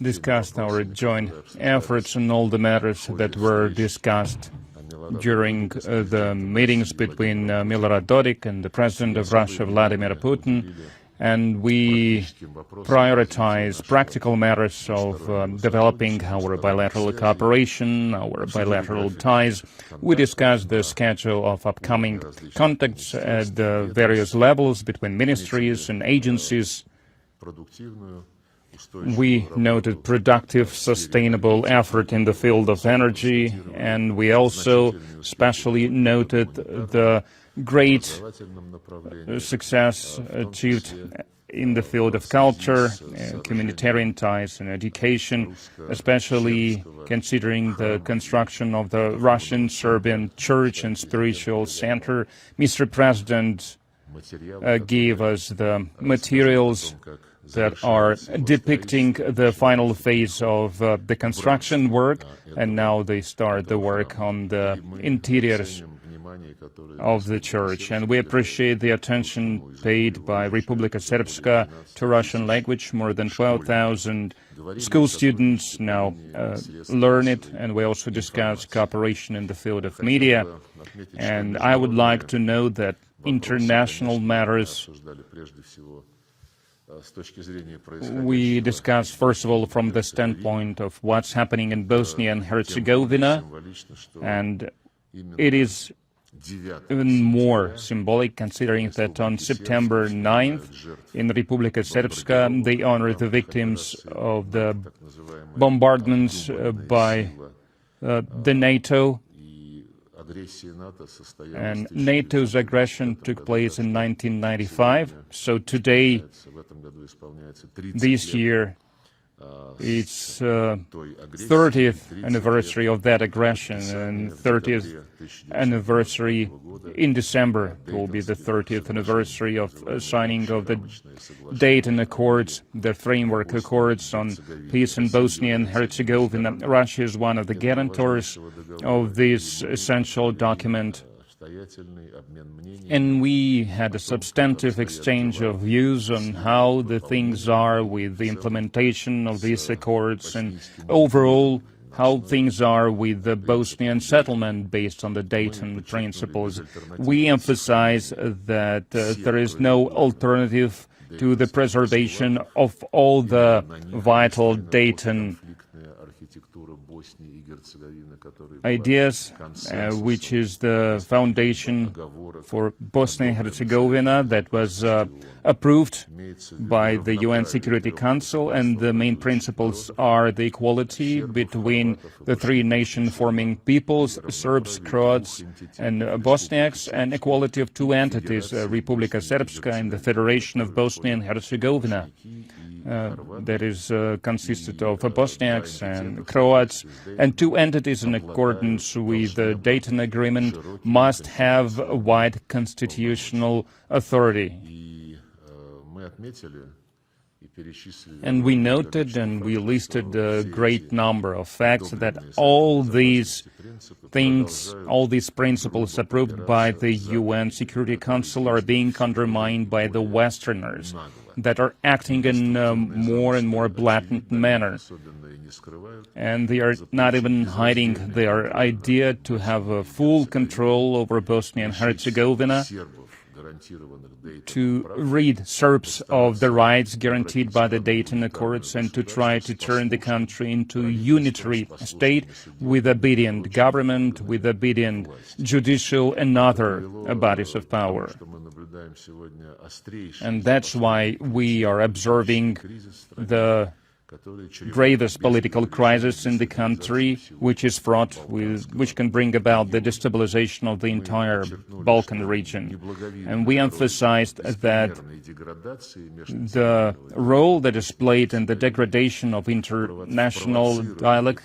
discussed our joint efforts on all the matters that were discussed during the meetings between Milorad Dodik and the President of Russia, Vladimir Putin, and we prioritize practical matters of developing our bilateral cooperation, our bilateral ties. We discussed the schedule of upcoming contacts at the various levels between ministries and agencies. We noted productive, sustainable effort in the field of energy, and we also especially noted the great success achieved in the field of culture, communitarian ties and education, especially considering the construction of the Russian-Serbian Church and Spiritual Center. Mr. President gave us the materials that are depicting the final phase of the construction work, and now they start the work on the interiors of the church. And we appreciate the attention paid by Republika Srpska to Russian language. More than 12,000 school students now learn it, and we also discuss cooperation in the field of media. And I would like to note that international matters we discussed, first of all, from the standpoint of what's happening in Bosnia and Herzegovina, and it is even more symbolic considering that on September 9th in Republika Srpska they honored the victims of the bombardments by the NATO. And NATO's aggression took place in 1995, so today, this year, it's 30th anniversary of that aggression, and 30th anniversary in December will be the 30th anniversary of signing of the Dayton Accords, the framework accords on peace in Bosnia and Herzegovina. Russia is one of the guarantors of this essential document. And we had a substantive exchange of views on how the things are with the implementation of these accords and overall how things are with the Bosnian settlement based on the Dayton principles. We emphasize that there is no alternative to the preservation of all the vital Dayton ideas, which is the foundation for Bosnia and Herzegovina that was approved by the UN Security Council, and the main principles are the equality between the three nation-forming peoples, Serbs, Croats, and Bosniaks, and equality of two entities, Republika Srpska and the Federation of Bosnia and Herzegovina. That is consisted of Bosniaks and Croats, and two entities in accordance with the Dayton Agreement must have wide constitutional authority. And we noted and we listed a great number of facts that all these things, all these principles approved by the UN Security Council are being undermined by the Westerners that are acting in a more and more blatant manner. And they are not even hiding their idea to have a full control over Bosnia and Herzegovina, to rid Serbs of the rights guaranteed by the Dayton Accords, and to try to turn the country into a unitary state with obedient government, with obedient judicial and other bodies of power. And that's why we are observing the gravest political crisis in the country, which is fraught with, which can bring about the destabilization of the entire Balkan region. And we emphasized that the role that is played in the degradation of international dialogue,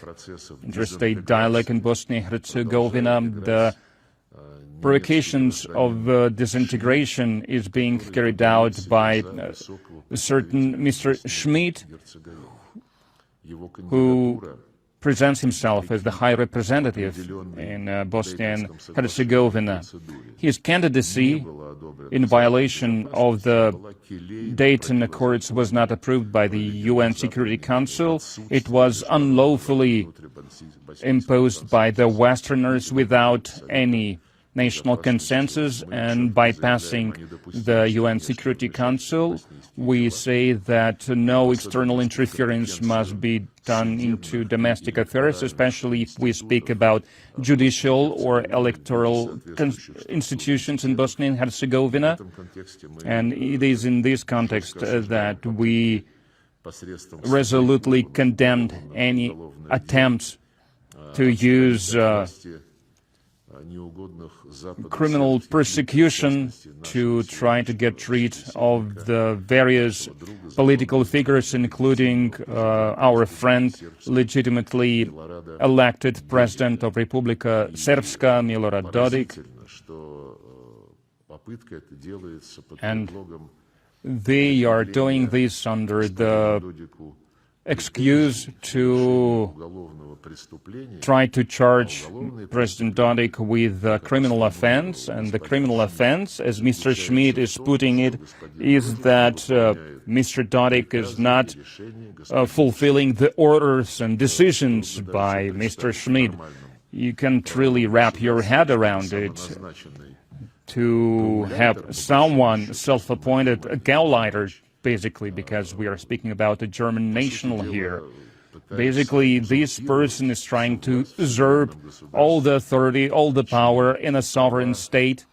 interstate dialogue in Bosnia and Herzegovina, the provocations of disintegration is being carried out by a certain Mr. Schmidt, who presents himself as the High Representative in Bosnia and Herzegovina. His candidacy, in violation of the Dayton Accords, was not approved by the UN Security Council. It was unlawfully imposed by the Westerners without any national consensus, and bypassing the UN Security Council. We say that no external interference must be done into domestic affairs, especially if we speak about judicial or electoral institutions in Bosnia and Herzegovina. And it is in this context that we resolutely condemned any attempts to use criminal persecution to try to get rid of the various political figures, including our friend, legitimately elected President of Republika Srpska, Milorad Dodik. And they are doing this under the excuse to try to charge President Dodik with a criminal offense, and the criminal offense, as Mr. Schmidt is putting it, is that Mr. Dodik is not fulfilling the orders and decisions by Mr. Schmidt. You can't really wrap your head around it. To have someone self-appointed a Gauleiter, basically, because we are speaking about a German national here. Basically, this person is trying to usurp all the authority, all the power in a sovereign state.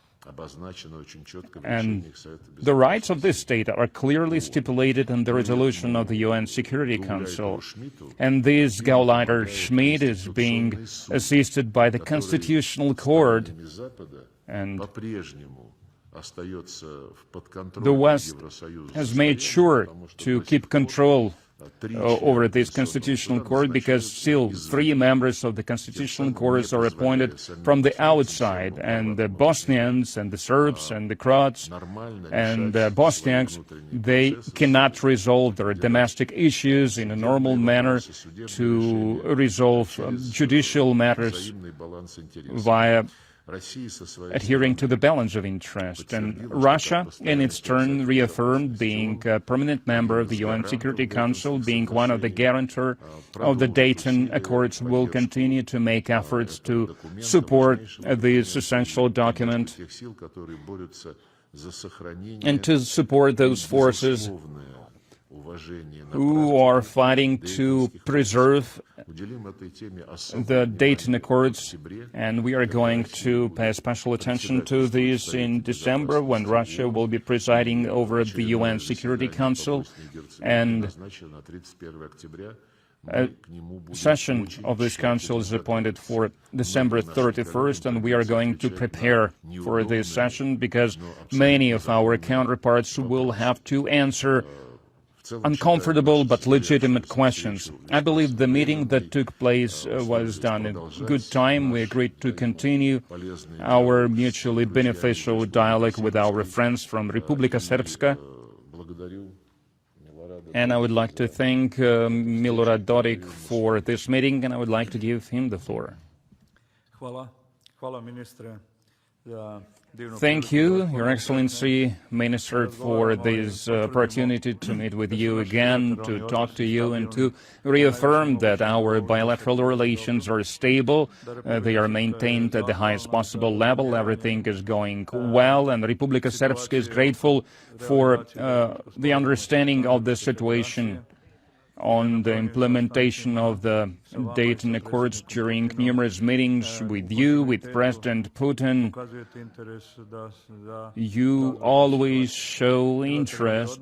And the rights of this state are clearly stipulated in the resolution of the UN Security Council. And this Gauleiter Schmidt is being assisted by the Constitutional Court. And the West has made sure to keep control over this Constitutional Court, because still 3 members of the Constitutional Court are appointed from the outside, and the Bosnians and the Serbs and the Croats and the Bosniaks, they cannot resolve their domestic issues in a normal manner to resolve judicial matters via adhering to the balance of interest. And Russia, in its turn, reaffirmed being a permanent member of the UN Security Council, being one of the guarantors of the Dayton Accords, will continue to make efforts to support this essential document and to support those forces who are fighting to preserve the Dayton Accords, and we are going to pay special attention to this in December, when Russia will be presiding over the UN Security Council, and a session of this council is appointed for December 31st, and we are going to prepare for this session, because many of our counterparts will have to answer uncomfortable but legitimate questions. I believe the meeting that took place was done in good time. We agreed to continue our mutually beneficial dialogue with our friends from Republika Srpska. And I would like to thank Milorad Dodik for this meeting, and I would like to give him the floor. Thank you, Your Excellency, Minister, for this opportunity to meet with you again, to talk to you, and to reaffirm that our bilateral relations are stable. They are maintained at the highest possible level. Everything is going well, and Republika Srpska is grateful for the understanding of the situation on the implementation of the Dayton Accords during numerous meetings with you, with President Putin. You always show interest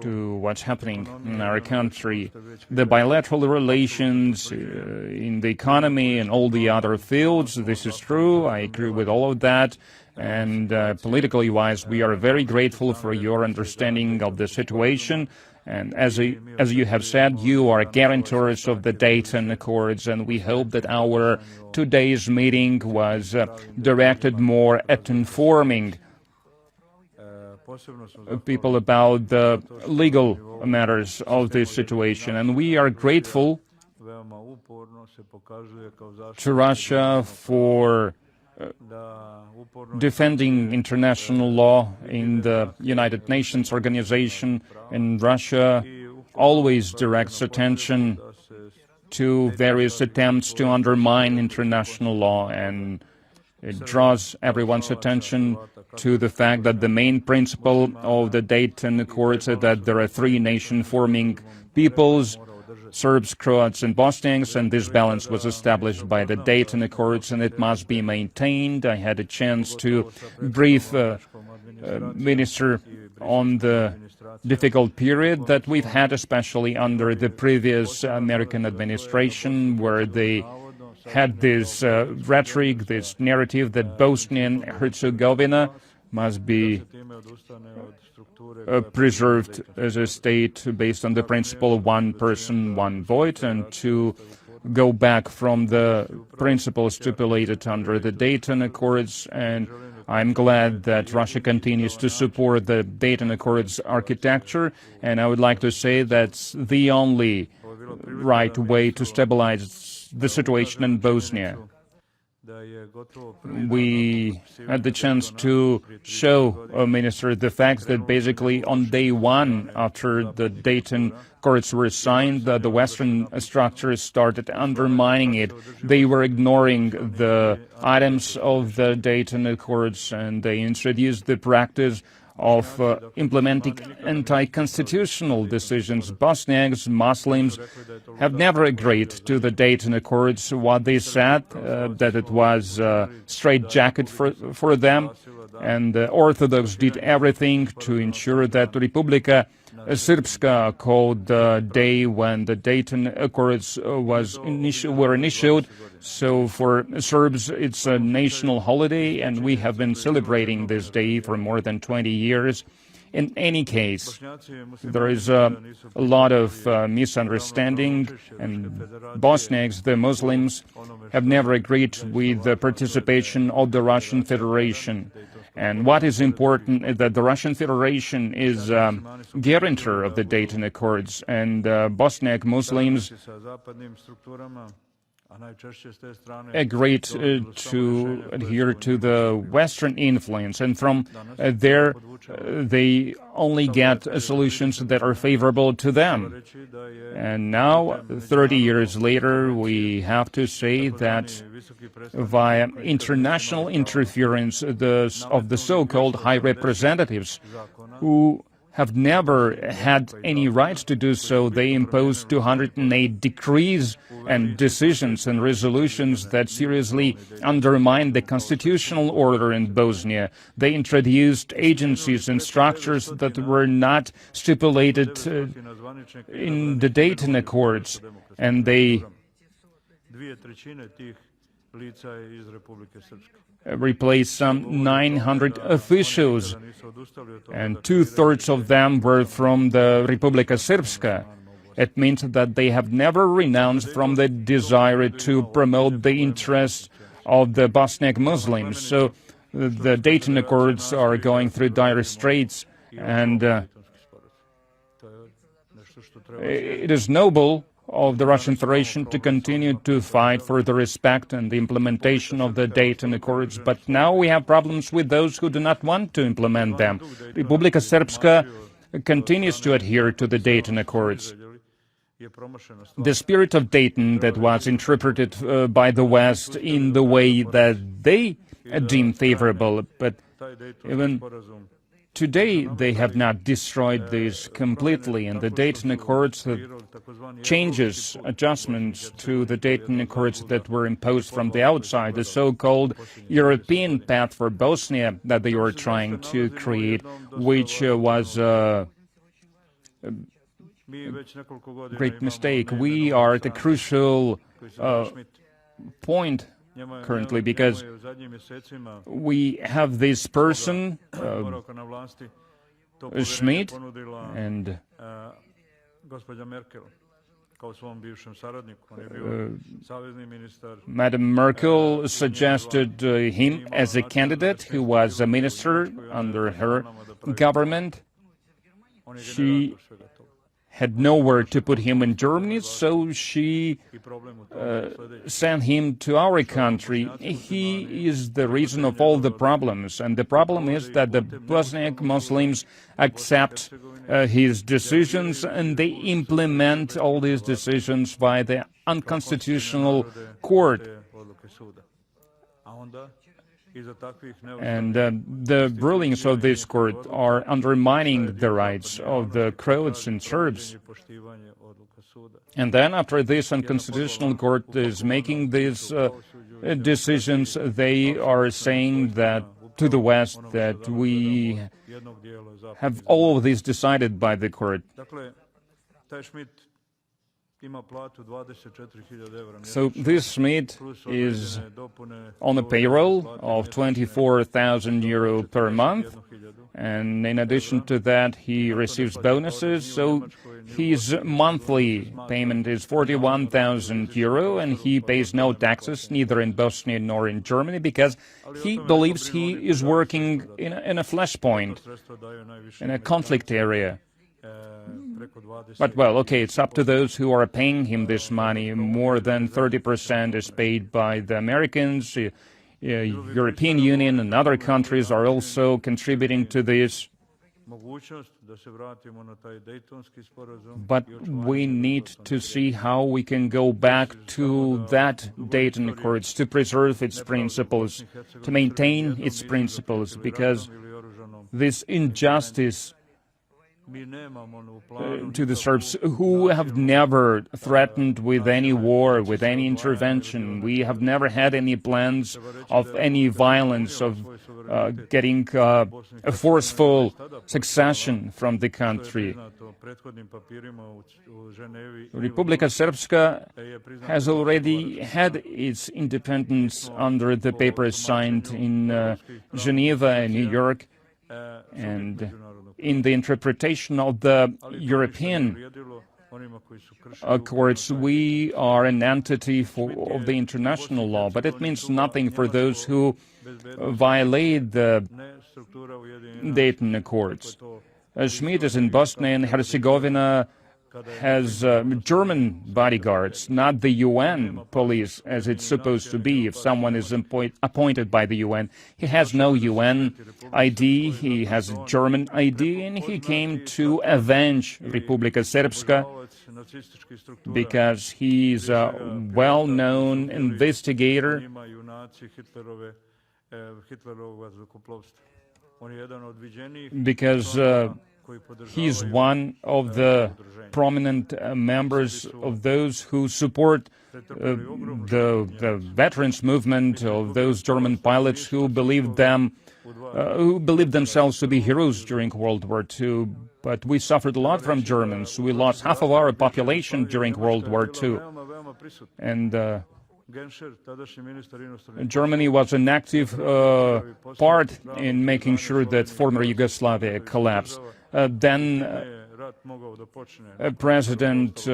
to what's happening in our country. The bilateral relations in the economy and all the other fields, this is true. I agree with all of that. And politically wise, we are very grateful for your understanding of the situation. And as you have said, you are guarantors of the Dayton Accords, and we hope that our today's meeting was directed more at informing people about the legal matters of this situation. And we are grateful to Russia for defending international law in the United Nations organization, and Russia always directs attention to various attempts to undermine international law, and it draws everyone's attention to the fact that the main principle of the Dayton Accords is that there are three nation-forming peoples, Serbs, Croats, and Bosniaks, and this balance was established by the Dayton Accords, and it must be maintained. I had a chance to brief Minister on the difficult period that we've had, especially under the previous American administration, where they had this rhetoric, this narrative that Bosnia and Herzegovina must be preserved as a state based on the principle of one person, one vote, and to go back from the principles stipulated under the Dayton Accords. And I'm glad that Russia continues to support the Dayton Accords architecture, and I would like to say that's the only right way to stabilize the situation in Bosnia. We had the chance to show, Minister, the fact that basically on day one after the Dayton Accords were signed, the Western structures started undermining it. They were ignoring the items of the Dayton Accords, and they introduced the practice of implementing anti-constitutional decisions. Bosniaks, Muslims have never agreed to the Dayton Accords. What they said, that it was a straitjacket for them, and the Orthodox did everything to ensure that Republika Srpska, called the day when the Dayton Accords were initiated. So for Serbs, it's a national holiday, and we have been celebrating this day for more than 20 years. In any case, there is a lot of misunderstanding, and Bosniaks, the Muslims, have never agreed with the participation of the Russian Federation. And what is important is that the Russian Federation is guarantor of the Dayton Accords, and Bosniak Muslims agreed to adhere to the Western influence, and from there they only get solutions that are favorable to them. And now, 30 years later, we have to say that via international interference of the so-called high representatives, who have never had any right to do so, they imposed 208 decrees and decisions and resolutions that seriously undermined the constitutional order in Bosnia. They introduced agencies and structures that were not stipulated in the Dayton Accords, and they replaced some 900 officials, and two-thirds of them were from the Republika Srpska. It means that they have never renounced from the desire to promote the interests of the Bosniak Muslims. So the Dayton Accords are going through dire straits, and it is noble of the Russian Federation to continue to fight for the respect and the implementation of the Dayton Accords, but now we have problems with those who do not want to implement them. Republika Srpska continues to adhere to the Dayton Accords. The spirit of Dayton that was interpreted by the West in the way that they deem favorable, but even today, they have not destroyed this completely, and the Dayton Accords changes, adjustments to the Dayton Accords that were imposed from the outside, the so-called European path for Bosnia that they were trying to create, which was a great mistake. We are at a crucial point currently, because we have this person, Schmidt, and Madam Merkel suggested him as a candidate who was a minister under her government. She had nowhere to put him in Germany, so she sent him to our country. He is the reason of all the problems, and the problem is that the Bosniak Muslims accept his decisions, and they implement all these decisions by the unconstitutional court. And the rulings of this court are undermining the rights of the Croats and Serbs. And then after this unconstitutional court is making these decisions, they are saying that to the West that we have all of this decided by the court. So this Schmidt is on a payroll of 24,000 euro per month, and in addition to that he receives bonuses, so his monthly payment is 41,000 euro, and he pays no taxes neither in Bosnia nor in Germany because he believes he is working in a flashpoint, in a conflict area. But, well, okay, it's up to those who are paying him this money. More than 30% is paid by the Americans. European Union and other countries are also contributing to this. But we need to see how we can go back to that Dayton Accords to preserve its principles, to maintain its principles, because this injustice to the Serbs, who have never threatened with any war, with any intervention. We have never had any plans of any violence, of getting a forceful succession from the country. Republika Srpska has already had its independence under the papers signed in Geneva and New York, and in the interpretation of the European Accords, we are an entity of the international law, but it means nothing for those who violate the Dayton Accords. Schmidt is in Bosnia and Herzegovina, has German bodyguards, not the UN police as it's supposed to be. If someone is appointed by the UN, he has no UN ID, he has a German ID, and he came to avenge Republika Srpska because he's a well-known investigator. Because he's one of the prominent members of those who support the veterans movement, of those German pilots who believed themselves to be heroes during World War II. But we suffered a lot from Germans. We lost half of our population during World War II. And Germany was an active part in making sure that former Yugoslavia collapsed. Then President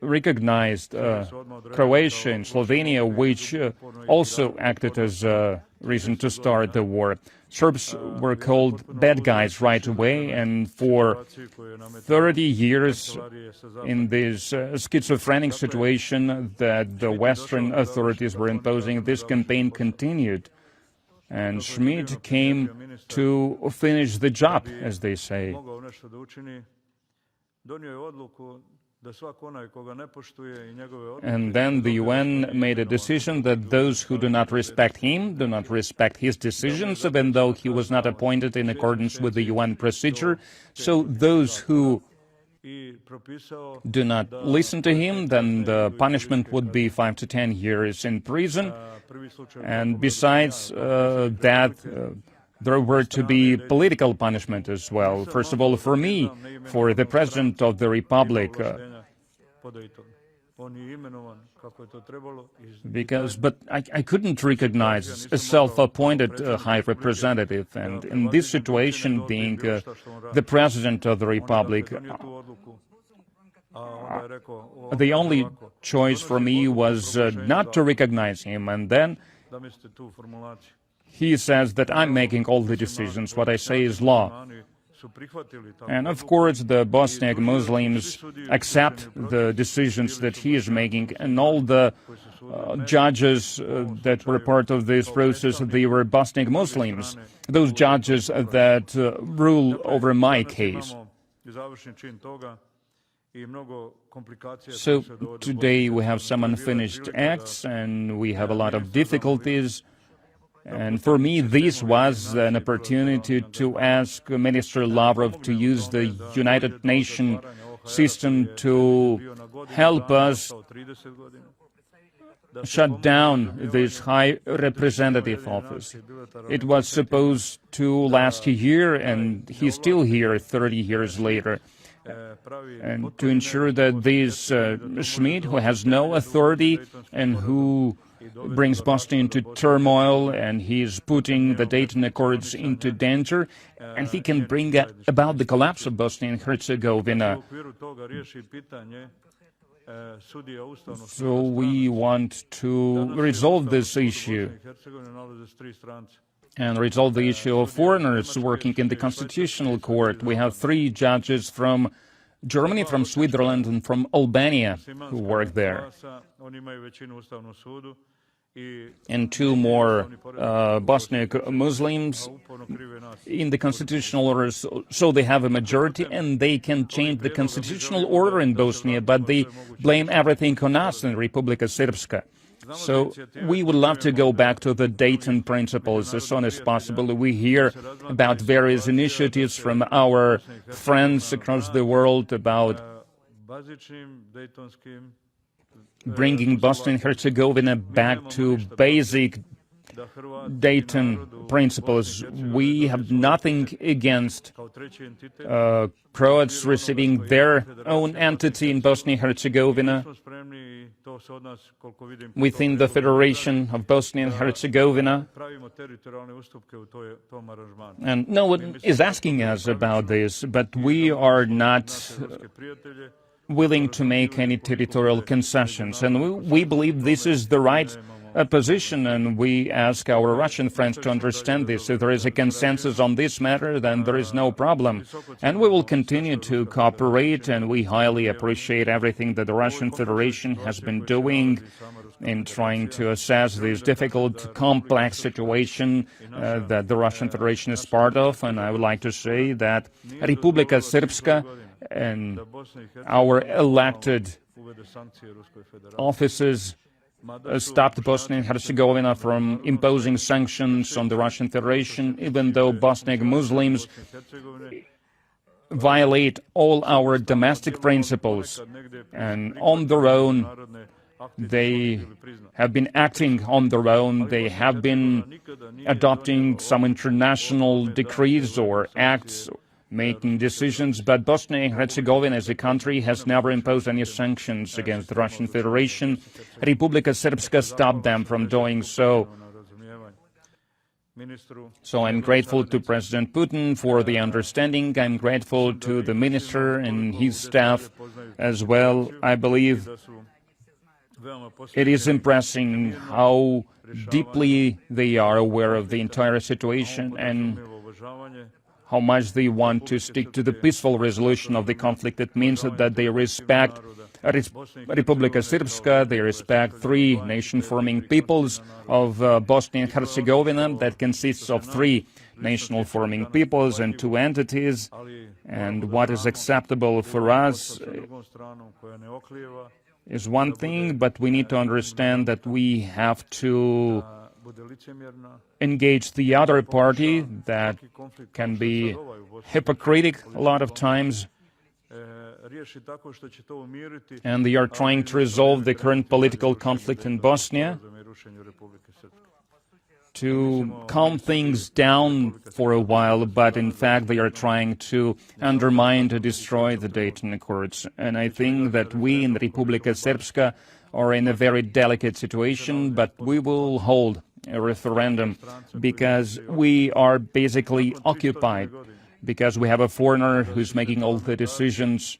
recognized Croatia and Slovenia, which also acted as a reason to start the war. Serbs were called bad guys right away, and for 30 years in this schizophrenic situation that the Western authorities were imposing, this campaign continued. And Schmidt came to finish the job, as they say. And then the UN made a decision that those who do not respect him do not respect his decisions, even though he was not appointed in accordance with the UN procedure. So those who do not listen to him, then the punishment would be 5 to 10 years in prison. And besides that, there were to be political punishment as well. First of all, for me, for the President of the Republic, but I couldn't recognize a self-appointed High Representative, and in this situation, being the President of the Republic, the only choice for me was not to recognize him, and then he says that I'm making all the decisions. What I say is law. And of course, the Bosniak Muslims accept the decisions that he is making, and all the judges that were part of this process, they were Bosniak Muslims, those judges that rule over my case. So today we have some unfinished acts and we have a lot of difficulties. And for me, this was an opportunity to ask Minister Lavrov to use the United Nations system to help us shut down this High Representative office. It was supposed to last a year, and he's still here 30 years later. And to ensure that this Schmidt, who has no authority and who brings Bosnia into turmoil, and he's putting the Dayton Accords into danger, and he can bring about the collapse of Bosnia and Herzegovina. So we want to resolve this issue and resolve the issue of foreigners working in the Constitutional Court. We have 3 judges from Germany, from Switzerland, and from Albania who work there, and 2 more Bosniak Muslims in the constitutional order, so they have a majority and they can change the constitutional order in Bosnia, but they blame everything on us in Republika Srpska. So we would love to go back to the Dayton principles as soon as possible. We hear about various initiatives from our friends across the world about bringing Bosnia and Herzegovina back to basic Dayton principles. We have nothing against Croats receiving their own entity in Bosnia and Herzegovina within the Federation of Bosnia and Herzegovina. And no one is asking us about this, but we are not willing to make any territorial concessions. And we believe this is the right position, and we ask our Russian friends to understand this. If there is a consensus on this matter, then there is no problem. And we will continue to cooperate, and we highly appreciate everything that the Russian Federation has been doing in trying to assess this difficult, complex situation that the Russian Federation is part of. And I would like to say that Republika Srpska and our elected offices stopped Bosnia and Herzegovina from imposing sanctions on the Russian Federation, even though Bosniak Muslims violate all our domestic principles. And on their own, they have been acting on their own. They have been adopting some international decrees or acts, making decisions, but Bosnia and Herzegovina as a country has never imposed any sanctions against the Russian Federation. Republika Srpska stopped them from doing so. So I'm grateful to President Putin for the understanding. I'm grateful to the minister and his staff as well. I believe it is impressive how deeply they are aware of the entire situation and how much they want to stick to the peaceful resolution of the conflict. It means that they respect Republika Srpska, they respect 3 nation-forming peoples of Bosnia and Herzegovina that consists of 3 national-forming peoples and 2 entities. And what is acceptable for us is one thing, but we need to understand that we have to engage the other party that can be hypocritical a lot of times, and they are trying to resolve the current political conflict in Bosnia to calm things down for a while, but in fact they are trying to undermine, to destroy the Dayton Accords. And I think that we in Republika Srpska are in a very delicate situation, but we will hold a referendum because we are basically occupied, because we have a foreigner who's making all the decisions.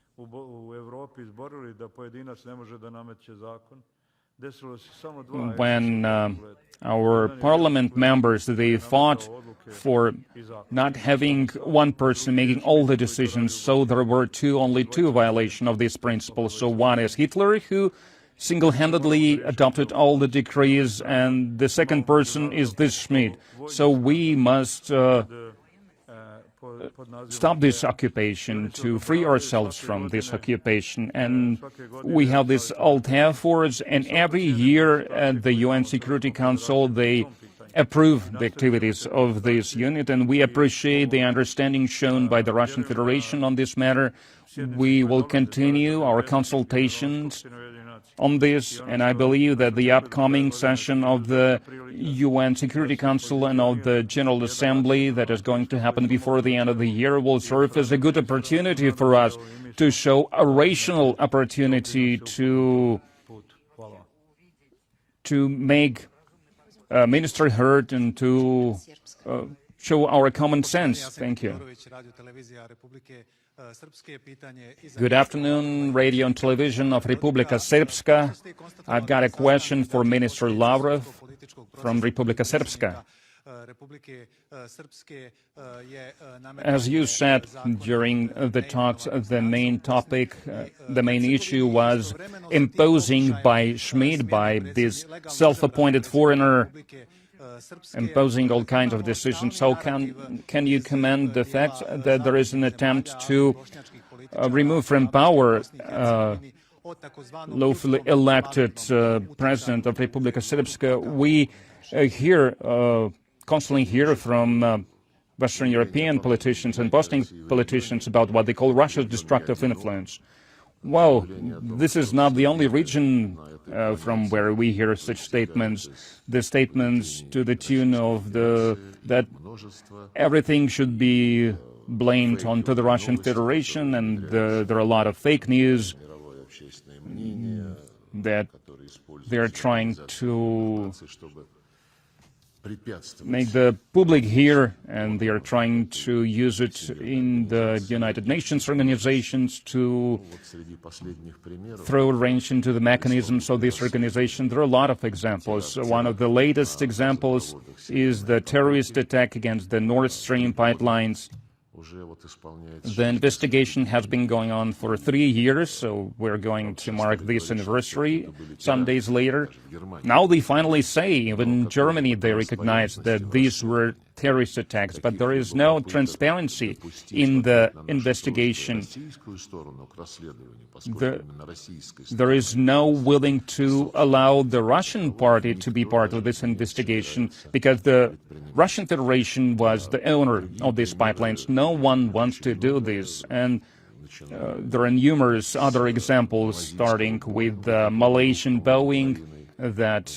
when our parliament members, they fought for not having one person making all the decisions, so there were only two violations of this principle. So one is Hitler, who single-handedly adopted all the decrees, and the second person is this Schmidt. So we must stop this occupation, to free ourselves from this occupation. And we have these altar efforts, and every year at the UN Security Council they approve the activities of this unit, and we appreciate the understanding shown by the Russian Federation on this matter. We will continue our consultations on this, and I believe that the upcoming session of the UN Security Council and of the General Assembly that is going to happen before the end of the year will serve as a good opportunity for us to show a rational opportunity to make Minister heard and to show our common sense. Thank you. Good afternoon, radio and television of Republika Srpska. I've got a question for Minister Lavrov from Republika Srpska. As you said during the talks, the main topic, the main issue was imposing by Schmidt, by this self-appointed foreigner, imposing all kinds of decisions. So can you commend the fact that there is an attempt to remove from power lawfully elected president of Republika Srpska? We constantly hear from Western European politicians and Bosnian politicians about what they call Russia's destructive influence. Well, this is not the only region from where we hear such statements. The statements to the tune of that everything should be blamed onto the Russian Federation, and there are a lot of fake news that they're trying to make the public hear, and they are trying to use it in the United Nations organizations to throw a wrench into the mechanisms of this organization. There are a lot of examples. One of the latest examples is the terrorist attack against the Nord Stream pipelines. The investigation has been going on for 3 years, so we're going to mark this anniversary some days later. Now they finally say, even in Germany, they recognize that these were terrorist attacks, but there is no transparency in the investigation. There is no willing to allow the Russian party to be part of this investigation, because the Russian Federation was the owner of these pipelines. No one wants to do this, and there are numerous other examples, starting with the Malaysian Boeing that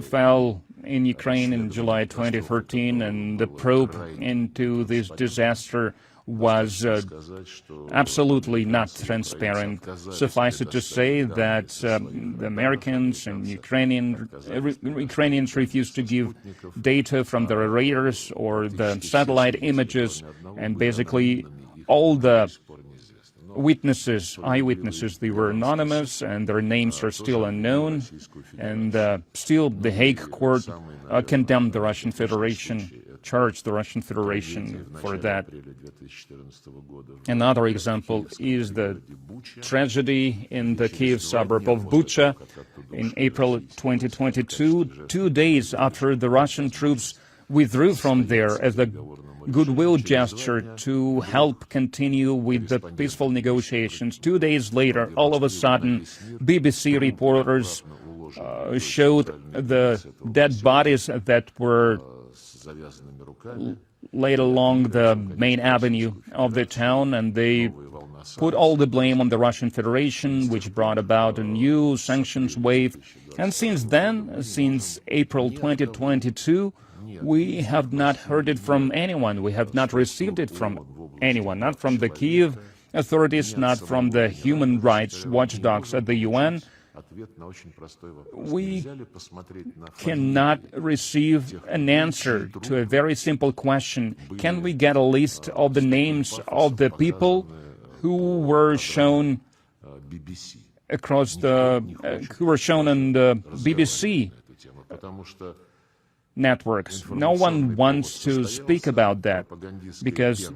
fell in Ukraine in July 2013, and the probe into this disaster was absolutely not transparent. Suffice it to say that the Americans and Ukrainians refused to give data from their radars or the satellite images, and basically all the eyewitnesses, they were anonymous, and their names are still unknown, and still the Hague court condemned the Russian Federation, charged the Russian Federation for that. Another example is the tragedy in the Kiev suburb of Bucha in April 2022, 2 days after the Russian troops withdrew from there as a goodwill gesture to help continue with the peaceful negotiations. 2 days later, all of a sudden, BBC reporters showed the dead bodies that were laid along the main avenue of the town, and they put all the blame on the Russian Federation, which brought about a new sanctions wave. And since then, since April 2022, we have not heard it from anyone. We have not received it from anyone, not from the Kiev authorities, not from the human rights watchdogs at the UN. We cannot receive an answer to a very simple question. Can we get a list of the names of the people who were shown across who were shown on the BBC networks. No one wants to speak about that because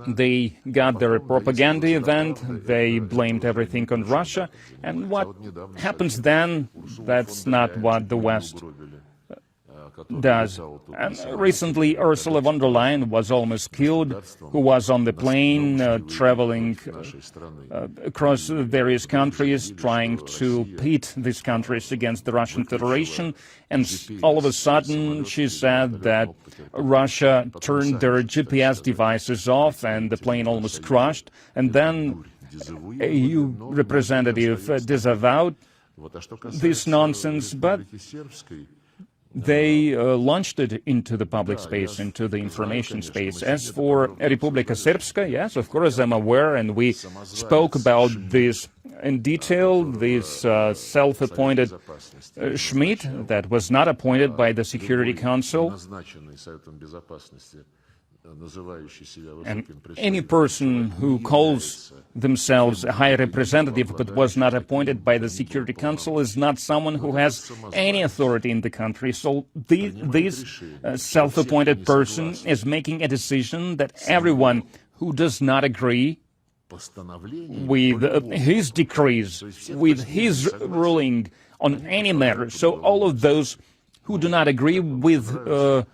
they got their propaganda event, they blamed everything on Russia, and what happens then, that's not what the West does. And recently, Ursula von der Leyen was almost killed, who was on the plane traveling across various countries, trying to pit these countries against the Russian Federation. And all of a sudden, she said that Russia turned their GPS devices off and the plane almost crashed. And then a EU representative disavowed this nonsense, but they launched it into the public space, into the information space. As for Republika Srpska, yes, of course, I'm aware, and we spoke about this in detail, this self-appointed Schmidt that was not appointed by the Security Council. And any person who calls themselves a high representative but was not appointed by the Security Council is not someone who has any authority in the country. So this self-appointed person is making a decision that everyone who does not agree with his decrees, with his ruling on any matter, so all of those who do not agree with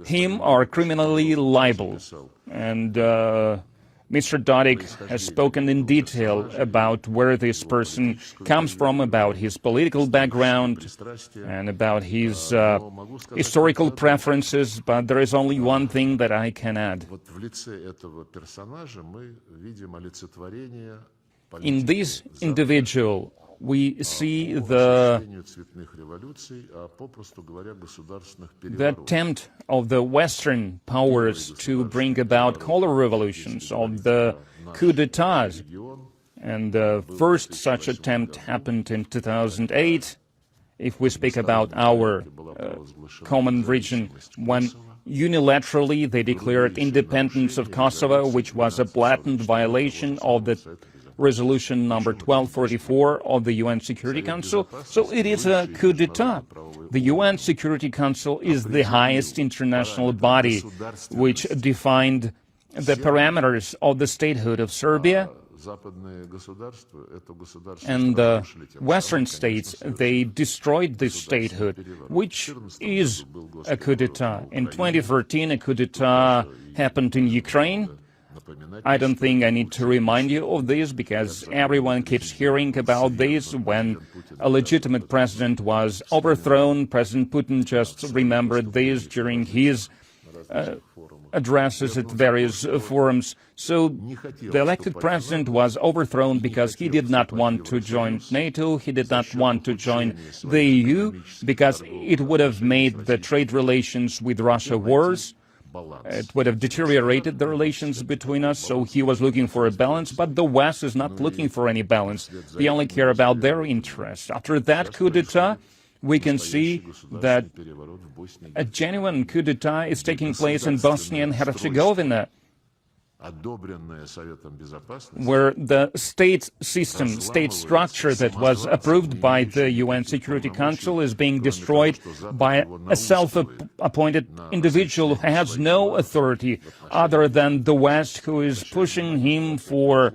him are criminally liable. And Mr. Dodik has spoken in detail about where this person comes from, about his political background, and about his historical preferences, but there is only one thing that I can add. In this individual, we see the attempt of the Western powers to bring about color revolutions, of the coup d'etats. And the first such attempt happened in 2008, if we speak about our common region, when unilaterally they declared independence of Kosovo, which was a blatant violation of the Resolution number 1244 of the UN Security Council. So it is a coup d'etat. The UN Security Council is the highest international body which defined the parameters of the statehood of Serbia. And the Western states, they destroyed this statehood, which is a coup d'etat. In 2013, a coup d'etat happened in Ukraine. I don't think I need to remind you of this, because everyone keeps hearing about this. When a legitimate president was overthrown, President Putin just remembered this during his addresses at various forums. So the elected president was overthrown because he did not want to join NATO, he did not want to join the EU, because it would have made the trade relations with Russia worse. It would have deteriorated the relations between us, so he was looking for a balance, but the West is not looking for any balance. They only care about their interests. After that coup d'etat, we can see that a genuine coup d'etat is taking place in Bosnia and Herzegovina, where the state system, state structure that was approved by the UN Security Council is being destroyed by a self-appointed individual who has no authority other than the West, who is pushing him for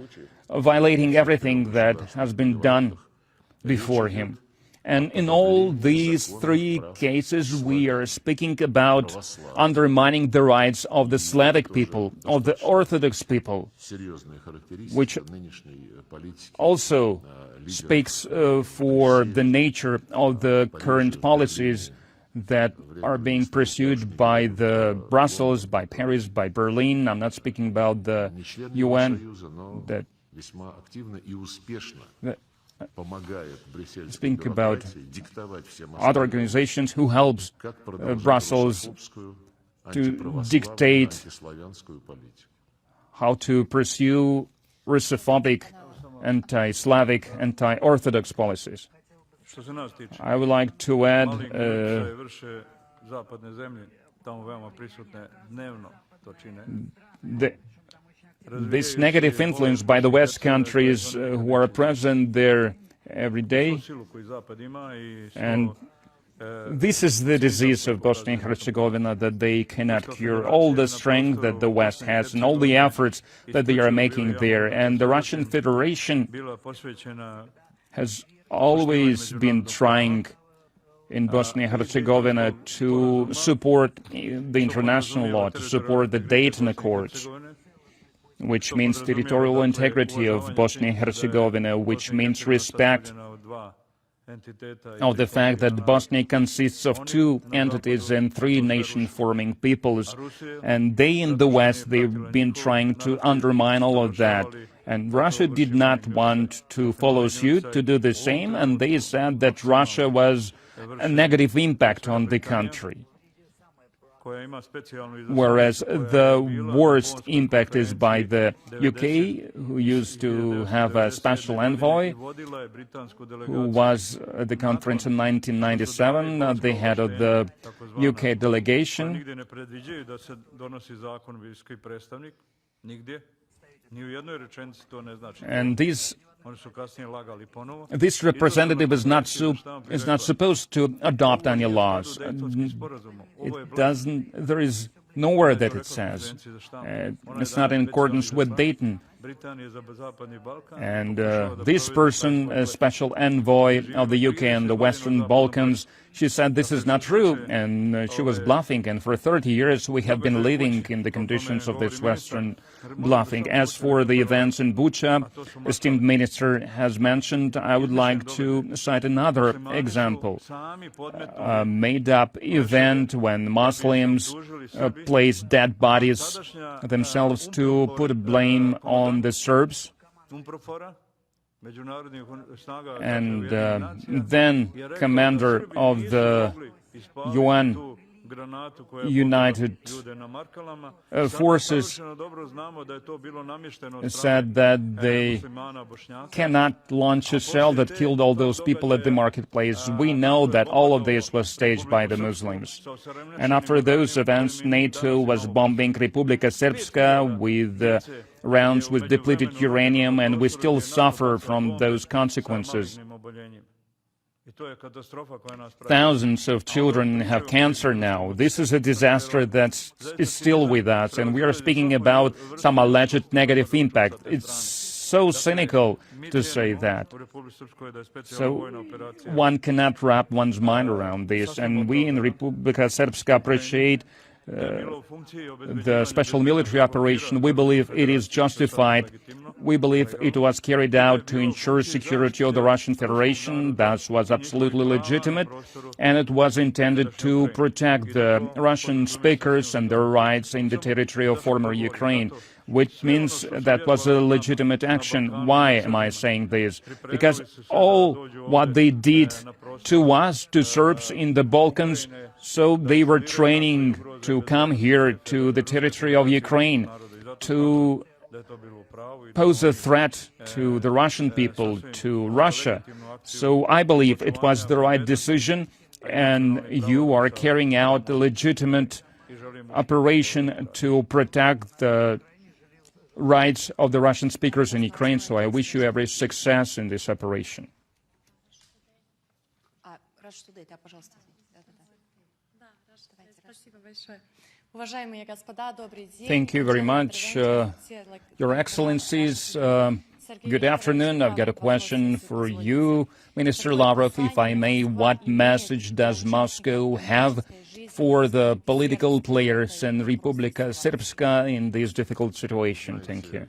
violating everything that has been done before him. And in all these three cases, we are speaking about undermining the rights of the Slavic people, of the Orthodox people, which also speaks for the nature of the current policies that are being pursued by the Brussels, by Paris, by Berlin. I'm not speaking about the UN, speaking about other organizations who helps Brussels to dictate how to pursue Russophobic, anti-Slavic, anti-Orthodox policies. I would like to add this negative influence by the West countries who are present there every day. And this is the disease of Bosnia and Herzegovina, that they cannot cure all the strength that the West has and all the efforts that they are making there. And the Russian Federation has always been trying in Bosnia and Herzegovina to support the international law, to support the Dayton Accords, which means territorial integrity of Bosnia and Herzegovina, which means respect of the fact that Bosnia consists of two entities and three nation-forming peoples. And they in the West, they've been trying to undermine all of that. And Russia did not want to follow suit, to do the same, and they said that Russia was a negative impact on the country, whereas the worst impact is by the UK, who used to have a special envoy, who was at the conference in 1997, the head of the UK delegation. And this representative is not supposed to adopt any laws. It doesn't. There is nowhere that it says. It's not in accordance with Dayton. And this person, a special envoy of the UK and the Western Balkans, she said this is not true, and she was bluffing, and for 30 years we have been living in the conditions of this Western bluffing. As for the events in Bucha, esteemed minister has mentioned, I would like to cite another example. A made-up event when Muslims placed dead bodies themselves to put blame on the Serbs. And then commander of the UN United Forces said that they cannot launch a shell that killed all those people at the marketplace. We know that all of this was staged by the Muslims. And after those events, NATO was bombing Republika Srpska with rounds with depleted uranium, and we still suffer from those consequences. Thousands of children have cancer now. This is a disaster that is still with us, and we are speaking about some alleged negative impact. It's so cynical to say that. So one cannot wrap one's mind around this, and we in Republika Srpska appreciate the special military operation. We believe it is justified. We believe it was carried out to ensure security of the Russian Federation, thus was absolutely legitimate, and it was intended to protect the Russian speakers and their rights in the territory of former Ukraine, which means that was a legitimate action. Why am I saying this? Because all what they did to us, to Serbs in the Balkans, so they were training to come here to the territory of Ukraine, to pose a threat to the Russian people, to Russia. So I believe it was the right decision, and you are carrying out a legitimate operation to protect the rights of the Russian speakers in Ukraine. So I wish you every success in this operation. Thank you very much, Your Excellencies. Good afternoon. I've got a question for you, Minister Lavrov, if I may. What message does Moscow have for the political players in Republika Srpska in this difficult situation? Thank you.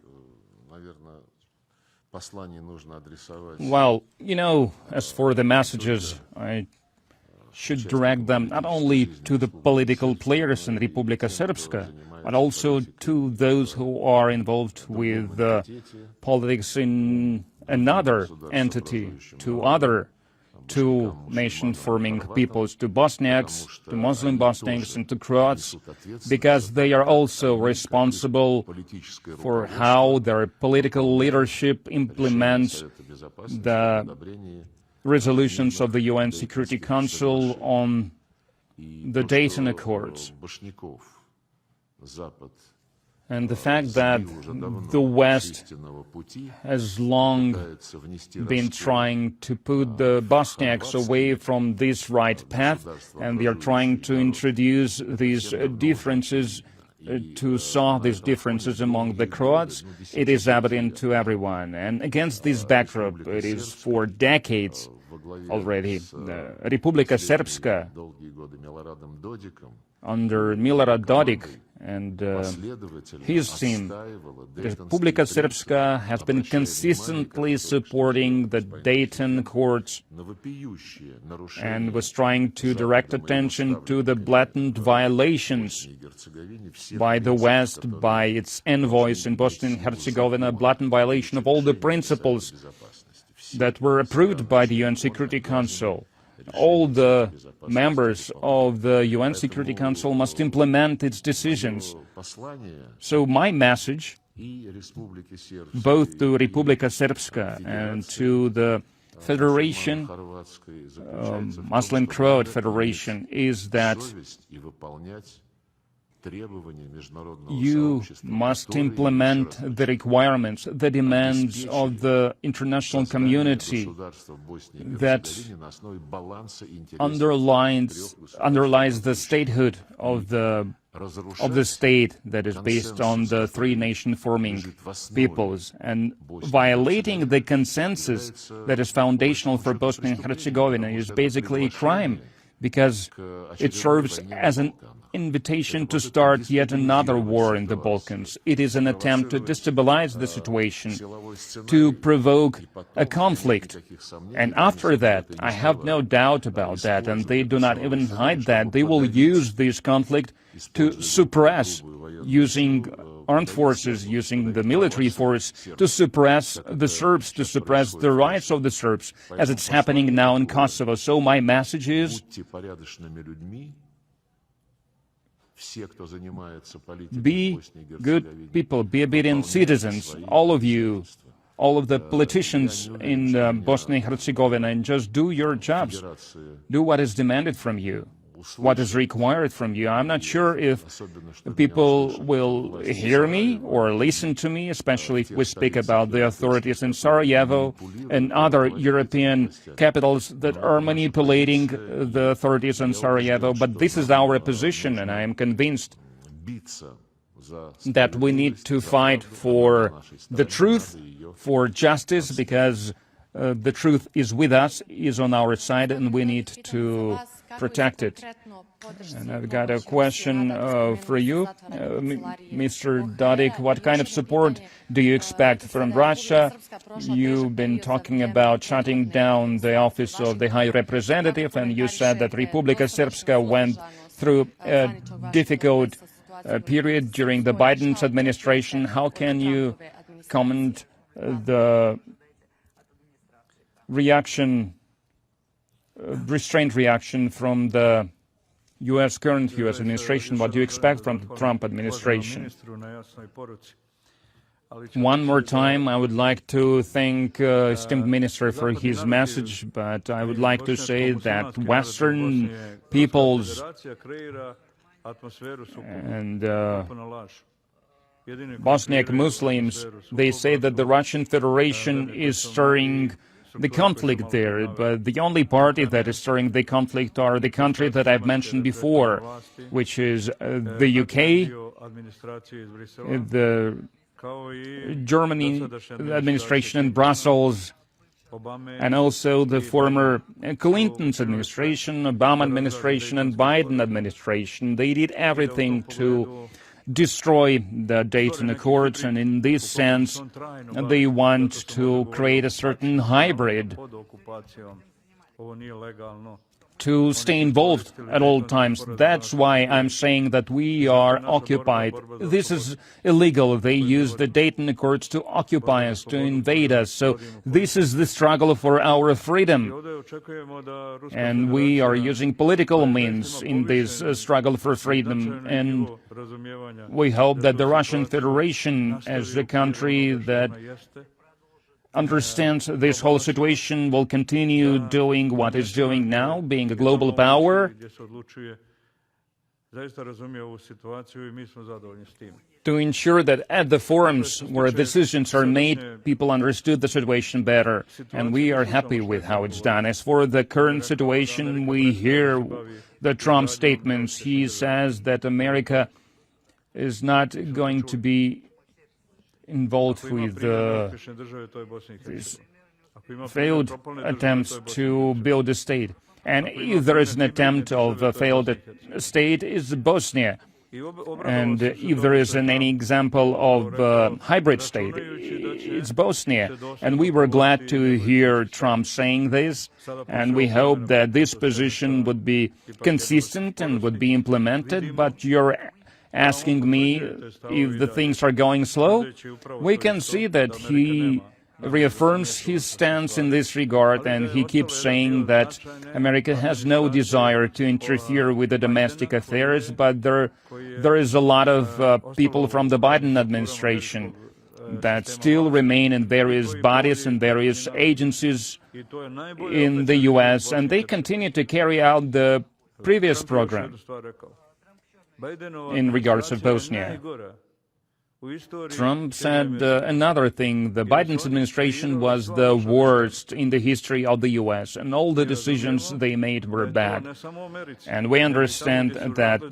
Well, you know, as for the messages, I should direct them not only to the political players in Republika Srpska, but also to those who are involved with politics in another entity, to other two nation-forming peoples, to Bosniaks, to Muslim Bosniaks, and to Croats, because they are also responsible for how their political leadership implements the resolutions of the UN Security Council on the Dayton Accords. And the fact that the West has long been trying to put the Bosniaks away from this right path, and they are trying to introduce these differences to solve these differences among the Croats, it is evident to everyone. And against this backdrop, it is for decades already, Republika Srpska, under Milorad Dodik and his team, Republika Srpska has been consistently supporting the Dayton Accords and was trying to direct attention to the blatant violations by the West, by its envoys in Bosnia and Herzegovina, blatant violation of all the principles that were approved by the UN Security Council. All the members of the UN Security Council must implement its decisions. So my message, both to Republika Srpska and to the Federation, Muslim Croat Federation, is that you must implement the requirements, the demands of the international community that underlies the statehood of the state that is based on the three nation-forming peoples, and violating the consensus that is foundational for Bosnia and Herzegovina is basically a crime, because it serves as an invitation to start yet another war in the Balkans. It is an attempt to destabilize the situation, to provoke a conflict. And after that, I have no doubt about that, and they do not even hide that, they will use this conflict to suppress, using armed forces, using the military force, to suppress the Serbs, to suppress the rights of the Serbs, as it's happening now in Kosovo. So my message is, be good people, be obedient citizens, all of you, all of the politicians in Bosnia and Herzegovina, and just do your jobs. Do what is demanded from you, what is required from you. I'm not sure if people will hear me or listen to me, especially if we speak about the authorities in Sarajevo and other European capitals that are manipulating the authorities in Sarajevo. But this is our position, and I am convinced that we need to fight for the truth, for justice, because the truth is with us, is on our side, and we need to protect it. And I've got a question for you, Mr. Dodik. What kind of support do you expect from Russia? You've been talking about shutting down the office of the High Representative, and you said that Republika Srpska went through a difficult period during the Biden's administration. How can you comment the reaction, restrained reaction from the current U.S. administration? What do you expect from the Trump administration? One more time, I would like to thank esteemed minister for his message, but I would like to say that Western peoples and Bosniak Muslims, they say that the Russian Federation is stirring the conflict there, but the only party that is stirring the conflict are the country that I've mentioned before, which is the UK, the Germany administration in Brussels, and also the former Clinton's administration, Obama administration, and Biden administration. They did everything to destroy the Dayton Accords, and in this sense, they want to create a certain hybrid to stay involved at all times. That's why I'm saying that we are occupied. This is illegal. They use the Dayton Accords to occupy us, to invade us. So this is the struggle for our freedom. And we are using political means in this struggle for freedom. And we hope that the Russian Federation, as the country that understands this whole situation, will continue doing what it's doing now, being a global power. to ensure that at the forums where decisions are made, people understood the situation better, and we are happy with how it's done. As for the current situation, we hear the Trump statements. He says that America is not going to be involved with these failed attempts to build a state. And if there is an attempt of a failed state, it's Bosnia. And if there is any example of a hybrid state, it's Bosnia. And we were glad to hear Trump saying this, and we hope that this position would be consistent and would be implemented. But you're asking me if the things are going slow? We can see that he reaffirms his stance in this regard, and he keeps saying that America has no desire to interfere with the domestic affairs, but there is a lot of people from the Biden administration that still remain in various bodies and various agencies in the U.S., and they continue to carry out the previous program in regards of Bosnia. Trump said another thing. The Biden's administration was the worst in the history of the U.S., and all the decisions they made were bad. And we understand that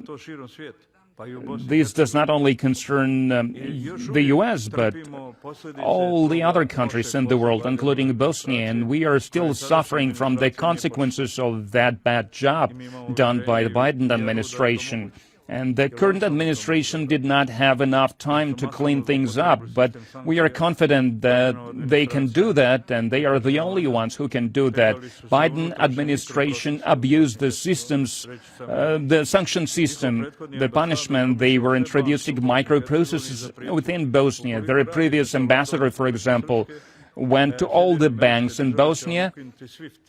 this does not only concern the U.S., but all the other countries in the world, including Bosnia, and we are still suffering from the consequences of that bad job done by the Biden administration. And the current administration did not have enough time to clean things up, but we are confident that they can do that, and they are the only ones who can do that. Biden administration abused the systems, the sanction system, the punishment. They were introducing microprocesses within Bosnia. Their previous ambassador, for example, went to all the banks in Bosnia,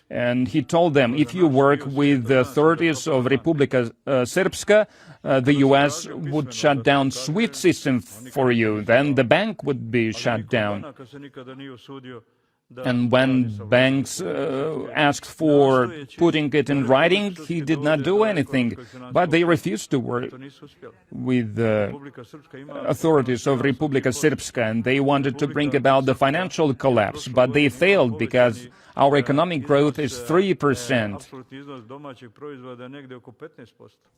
and he told them, if you work with the authorities of Republika Srpska, the U.S. would shut down SWIFT system for you. Then the bank would be shut down. And when banks asked for putting it in writing, he did not do anything. But they refused to work with the authorities of Republika Srpska, and they wanted to bring about the financial collapse. But they failed because our economic growth is 3%.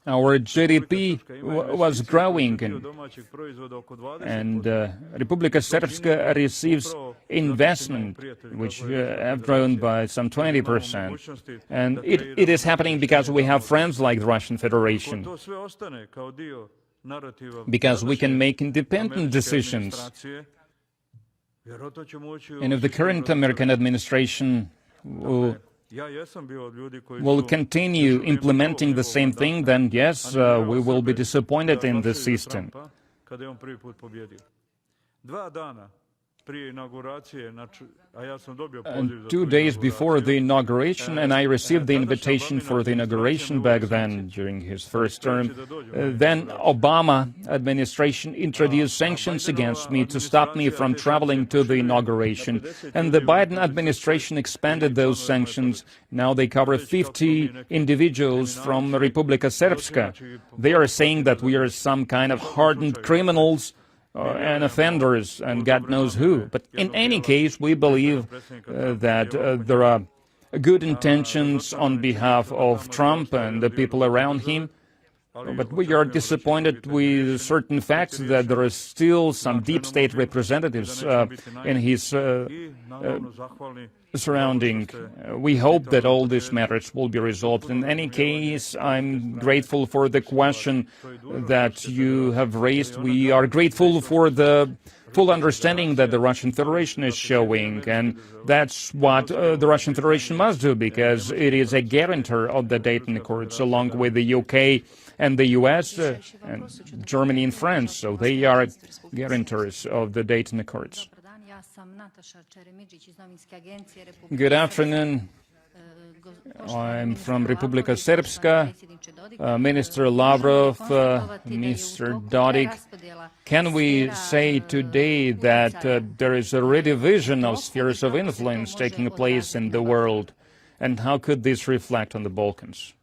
Our GDP was growing, and Republika Srpska receives investment, which have grown by some 20%. And it is happening because we have friends like the Russian Federation, because we can make independent decisions. And if the current American administration will continue implementing the same thing, then yes, we will be disappointed in the system. 2 days before the inauguration, and I received the invitation for the inauguration back then, during his first term, then Obama administration introduced sanctions against me to stop me from traveling to the inauguration. And the Biden administration expanded those sanctions. Now they cover 50 individuals from Republika Srpska. They are saying that we are some kind of hardened criminals and offenders, and God knows who. But in any case, we believe that there are good intentions on behalf of Trump and the people around him. But we are disappointed with certain facts that there are still some deep state representatives in his surrounding. We hope that all these matters will be resolved. In any case, I'm grateful for the question that you have raised. We are grateful for the full understanding that the Russian Federation is showing, and that's what the Russian Federation must do, because it is a guarantor of the Dayton Accords, along with the UK and the US, and Germany and France. So they are guarantors of the Dayton Accords. Good afternoon. I'm from Republika Srpska. Minister Lavrov, Mr. Dodik, can we say today that there is a redivision of spheres of influence taking place in the world, and how could this reflect on the Balkans?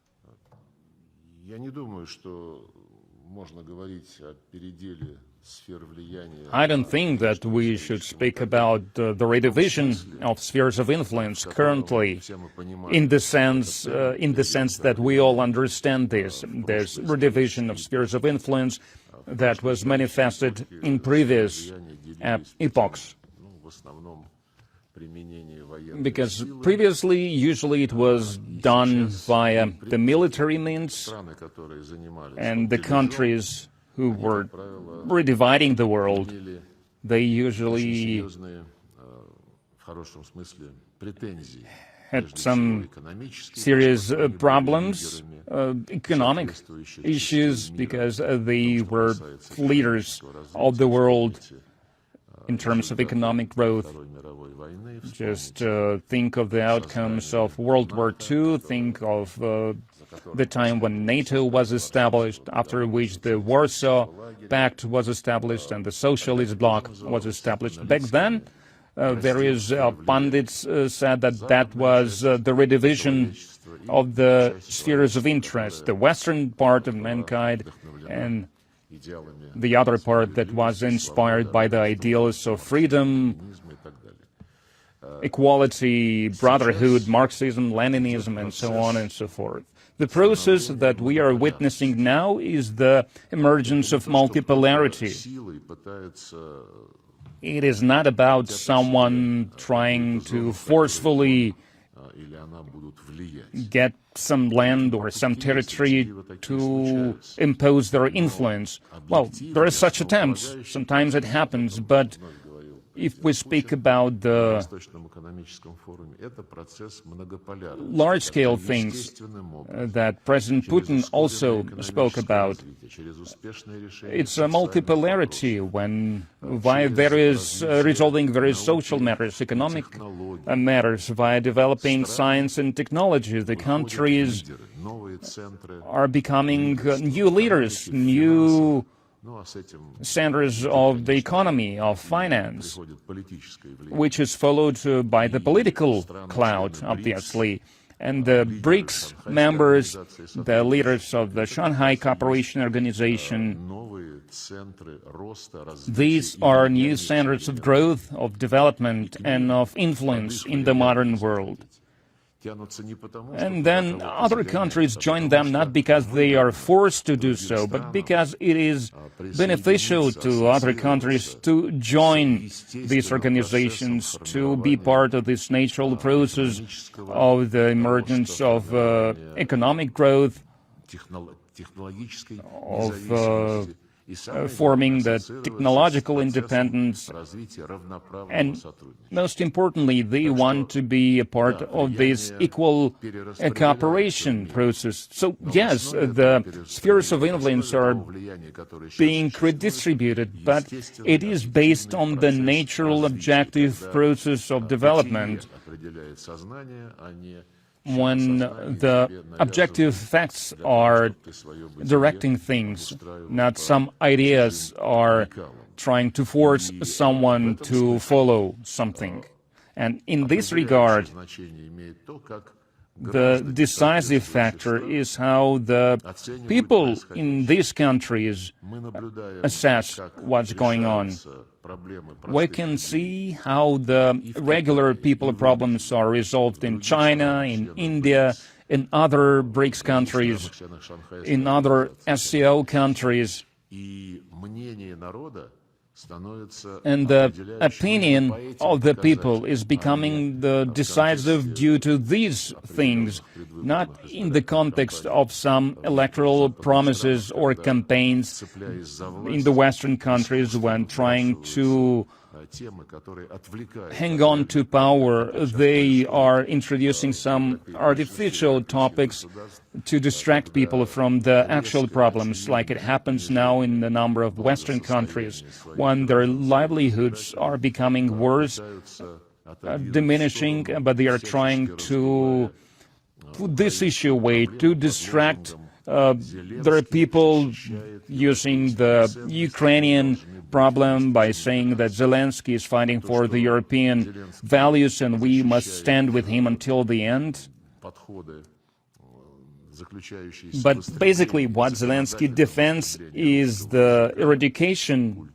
I don't think that we should speak about the redivision of spheres of influence currently, in the sense that we all understand this. There's redivision of spheres of influence that was manifested in previous epochs. Because previously, usually it was done via the military means, and the countries who were redividing the world, they usually had some serious problems, economic issues, because they were leaders of the world in terms of economic growth. Just think of the outcomes of World War II, think of the time when NATO was established, after which the Warsaw Pact was established and the Socialist Bloc was established. Back then, various pundits said that that was the redivision of the spheres of interest, the western part of mankind and the other part that was inspired by the ideals of freedom, equality, brotherhood, Marxism, Leninism, and so on and so forth. The process that we are witnessing now is the emergence of multipolarity. It is not about someone trying to forcefully get some land or some territory to impose their influence. Well, there are such attempts. Sometimes it happens, but if we speak about the large-scale things that President Putin also spoke about, it's a multipolarity when via resolving various social matters, economic matters, via developing science and technology, the countries are becoming new leaders, new centers of the economy, of finance, which is followed by the political cloud, obviously. And the BRICS members, the leaders of the Shanghai Cooperation Organization, these are new centers of growth, of development, and of influence in the modern world. And then other countries join them not because they are forced to do so, but because it is beneficial to other countries to join these organizations, to be part of this natural process of the emergence of economic growth, of forming the technological independence, and most importantly, they want to be a part of this equal cooperation process. So yes, the spheres of influence are being redistributed, but it is based on the natural objective process of development, when the objective facts are directing things, not some ideas are trying to force someone to follow something. And in this regard, the decisive factor is how the people in these countries assess what's going on. We can see how the regular people problems are resolved in China, in India, in other BRICS countries, in other SCO countries. And the opinion of the people is becoming the decisive due to these things, not in the context of some electoral promises or campaigns in the Western countries when trying to hang on to power. They are introducing some artificial topics to distract people from the actual problems, like it happens now in a number of Western countries, when their livelihoods are becoming worse, diminishing, but they are trying to put this issue away, to distract their people, using the Ukrainian problem by saying that Zelensky is fighting for the European values and we must stand with him until the end. But basically what Zelensky defends is the eradication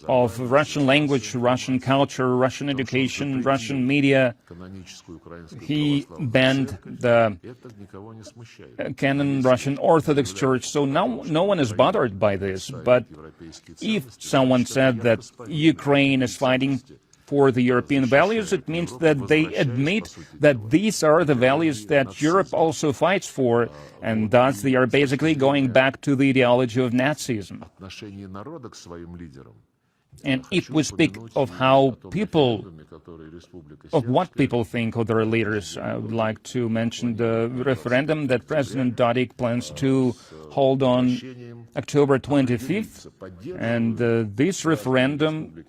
of Russian language, Russian culture, Russian education, Russian media. He banned the canon Russian Orthodox Church, so now no one is bothered by this. But if someone said that Ukraine is fighting for the European values, it means that they admit that these are the values that Europe also fights for, and thus they are basically going back to the ideology of Nazism. And if we speak of how people, of what people think of their leaders, I would like to mention the referendum that President Dodik plans to hold on October 25th. And this referendum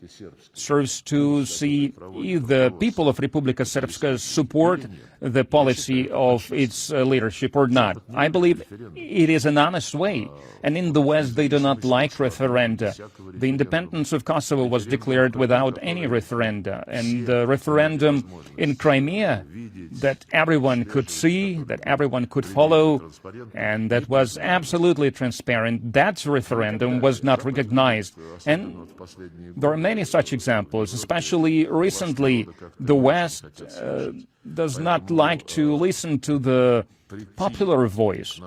serves to see if the people of Republika Srpska support the policy of its leadership or not. I believe it is an honest way. And in the West, they do not like referenda. The independence of Kosovo was declared without any referenda. And the referendum in Crimea that everyone could see, that everyone could follow, and that was absolutely transparent, that referendum was not recognized. And there are many such examples, especially recently. The West does not like to listen to the popular voice,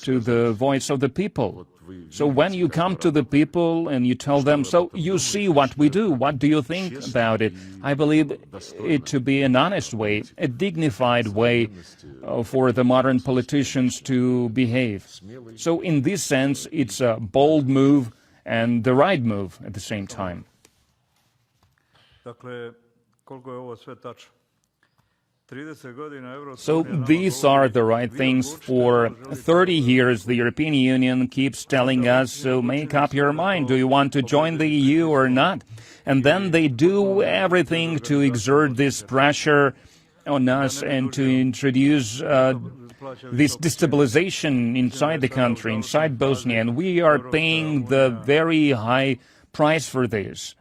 to the voice of the people. So when you come to the people and you tell them, so you see what we do, what do you think about it? I believe it to be an honest way, a dignified way for the modern politicians to behave. So in this sense, it's a bold move and the right move at the same time. So these are the right things. For 30 years, the European Union keeps telling us, so make up your mind, do you want to join the EU or not? And then they do everything to exert this pressure on us and to introduce this destabilization inside the country, inside Bosnia, and we are paying the very high price for this.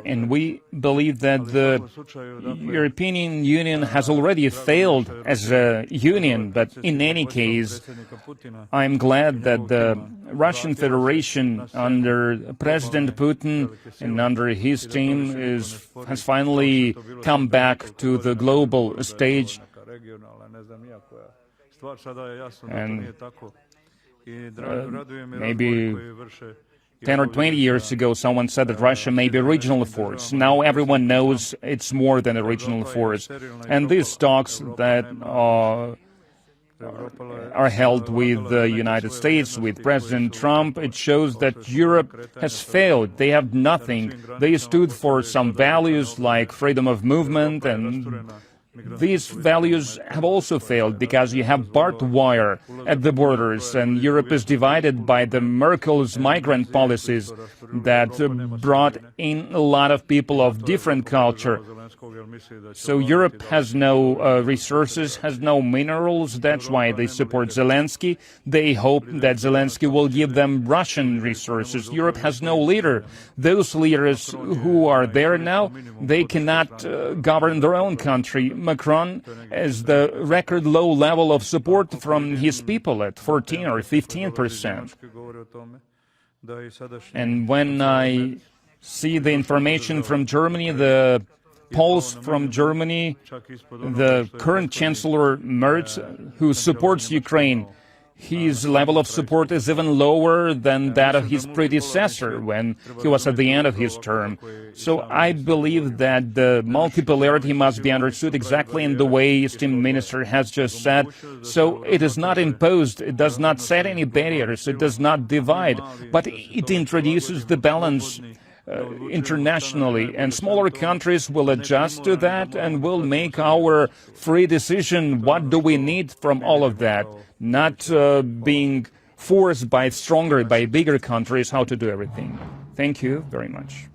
And we believe that the European Union has already failed as a union, but in any case, I'm glad that the Russian Federation under President Putin and under his team has finally come back to the global stage. And maybe 10 or 20 years ago, someone said that Russia may be a regional force. Now everyone knows it's more than a regional force. And these talks that are held with the United States, with President Trump, it shows that Europe has failed. They have nothing. They stood for some values like freedom of movement, and these values have also failed because you have barbed wire at the borders, and Europe is divided by the Merkel's migrant policies that brought in a lot of people of different culture. So Europe has no resources, has no minerals. That's why they support Zelensky. They hope that Zelensky will give them Russian resources. Europe has no leader. Those leaders who are there now, they cannot govern their own country. Macron has the record low level of support from his people at 14 or 15%. And when I see the information from Germany, the polls from Germany, the current Chancellor Merz, who supports Ukraine, his level of support is even lower than that of his predecessor when he was at the end of his term. So I believe that the multipolarity must be understood exactly in the way esteemed minister has just said. So it is not imposed, it does not set any barriers, it does not divide, but it introduces the balance internationally, and smaller countries will adjust to that and will make our free decision. What do we need from all of that? Not being forced by bigger countries how to do everything. Thank you very much.